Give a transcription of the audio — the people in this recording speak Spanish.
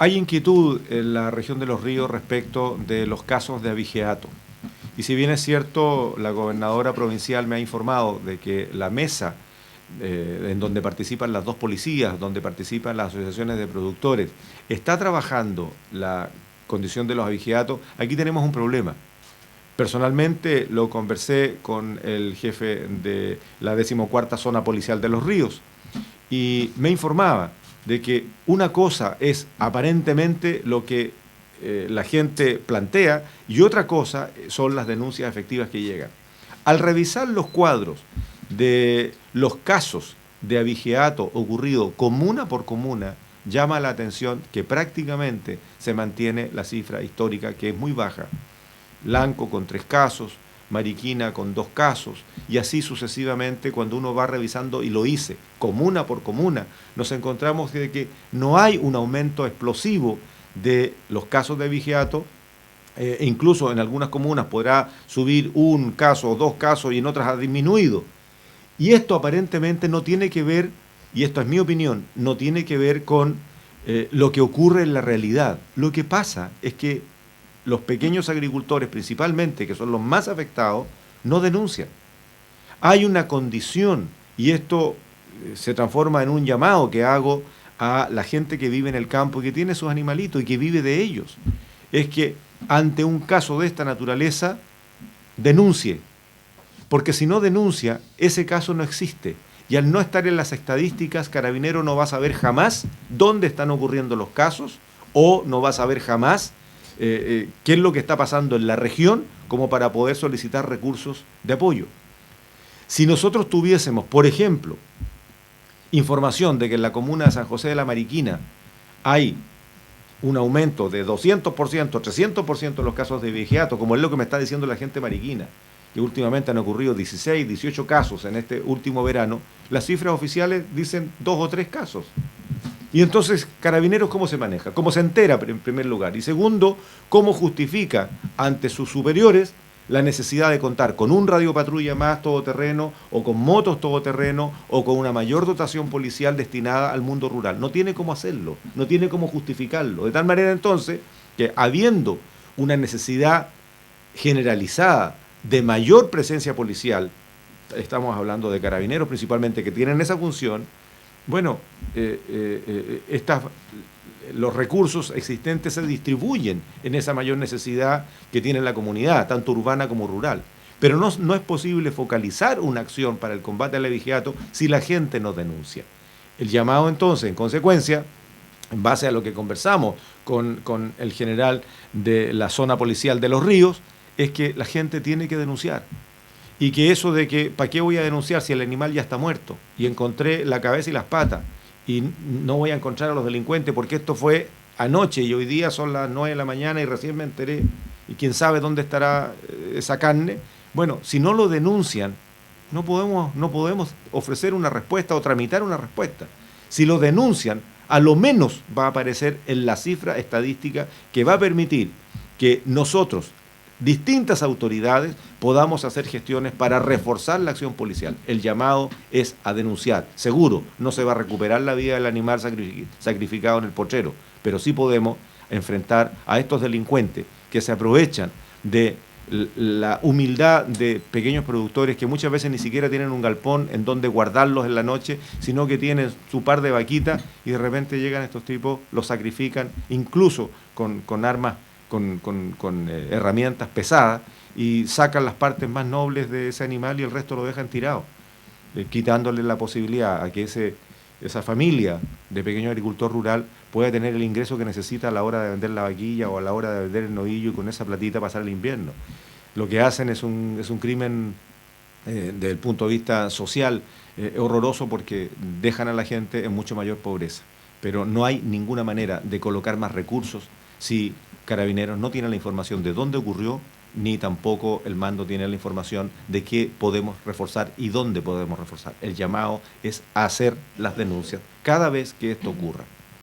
Hay inquietud en la región de Los Ríos respecto de los casos de abigeato. Y si bien es cierto, la gobernadora provincial me ha informado de que la mesa en donde participan las dos policías, donde participan las asociaciones de productores, está trabajando la condición de los abigeatos, aquí tenemos un problema. Personalmente lo conversé con el jefe de la 14ª Zona Policial de Los Ríos y me informaba de que una cosa es aparentemente lo que la gente plantea y otra cosa son las denuncias efectivas que llegan. Al revisar los cuadros de los casos de abigeato ocurrido comuna por comuna, llama la atención que prácticamente se mantiene la cifra histórica, que es muy baja. Lanco con 3 casos, Mariquina con 2 casos, y así sucesivamente. Cuando uno va revisando, y lo hice, comuna por comuna, nos encontramos de que no hay un aumento explosivo de los casos de abigeato. Incluso en algunas comunas podrá subir 1 caso o 2 casos y en otras ha disminuido. Y esto aparentemente no tiene que ver, y esto es mi opinión, no tiene que ver con lo que ocurre en la realidad. Lo que pasa es que los pequeños agricultores, principalmente, que son los más afectados, no denuncian. Hay una condición, y esto se transforma en un llamado que hago a la gente que vive en el campo y que tiene sus animalitos y que vive de ellos, es que ante un caso de esta naturaleza, denuncie. Porque si no denuncia, ese caso no existe. Y al no estar en las estadísticas, Carabinero no va a saber jamás dónde están ocurriendo los casos, o no va a saber jamás qué es lo que está pasando en la región como para poder solicitar recursos de apoyo. Si nosotros tuviésemos, por ejemplo, información de que en la comuna de San José de la Mariquina hay un aumento de 200%, 300% en los casos de abigeato, como es lo que me está diciendo la gente mariquina, que últimamente han ocurrido 16, 18 casos en este último verano, las cifras oficiales dicen 2 o 3 casos. Y entonces, Carabineros, ¿cómo se maneja? ¿Cómo se entera, en primer lugar? Y segundo, ¿cómo justifica ante sus superiores la necesidad de contar con un radiopatrulla más todoterreno, o con motos todoterreno, o con una mayor dotación policial destinada al mundo rural? No tiene cómo hacerlo, no tiene cómo justificarlo. De tal manera, entonces, que habiendo una necesidad generalizada de mayor presencia policial, estamos hablando de Carabineros principalmente, que tienen esa función, bueno, los recursos existentes se distribuyen en esa mayor necesidad que tiene la comunidad, tanto urbana como rural. Pero no es posible focalizar una acción para el combate al abigeato si la gente no denuncia. El llamado entonces, en consecuencia, en base a lo que conversamos con el general de la zona policial de Los Ríos, es que la gente tiene que denunciar. Y que eso de que, ¿para qué voy a denunciar si el animal ya está muerto? Y encontré la cabeza y las patas, y no voy a encontrar a los delincuentes porque esto fue anoche y hoy día son las 9 de la mañana y recién me enteré, y quién sabe dónde estará esa carne. Bueno, si no lo denuncian, no podemos ofrecer una respuesta o tramitar una respuesta. Si lo denuncian, a lo menos va a aparecer en la cifra estadística que va a permitir que nosotros, distintas autoridades, podamos hacer gestiones para reforzar la acción policial. El llamado es a denunciar. Seguro, no se va a recuperar la vida del animal sacrificado en el potrero, pero sí podemos enfrentar a estos delincuentes que se aprovechan de la humildad de pequeños productores que muchas veces ni siquiera tienen un galpón en donde guardarlos en la noche, sino que tienen su par de vaquitas y de repente llegan estos tipos, los sacrifican, incluso con armas, con herramientas pesadas, y sacan las partes más nobles de ese animal y el resto lo dejan tirado, quitándole la posibilidad a que esa familia de pequeño agricultor rural pueda tener el ingreso que necesita a la hora de vender la vaquilla o a la hora de vender el novillo y con esa platita pasar el invierno. Lo que hacen es un crimen desde el punto de vista social horroroso, porque dejan a la gente en mucho mayor pobreza. Pero no hay ninguna manera de colocar más recursos si Carabineros no tiene la información de dónde ocurrió, ni tampoco el mando tiene la información de qué podemos reforzar y dónde podemos reforzar. El llamado es a hacer las denuncias cada vez que esto ocurra.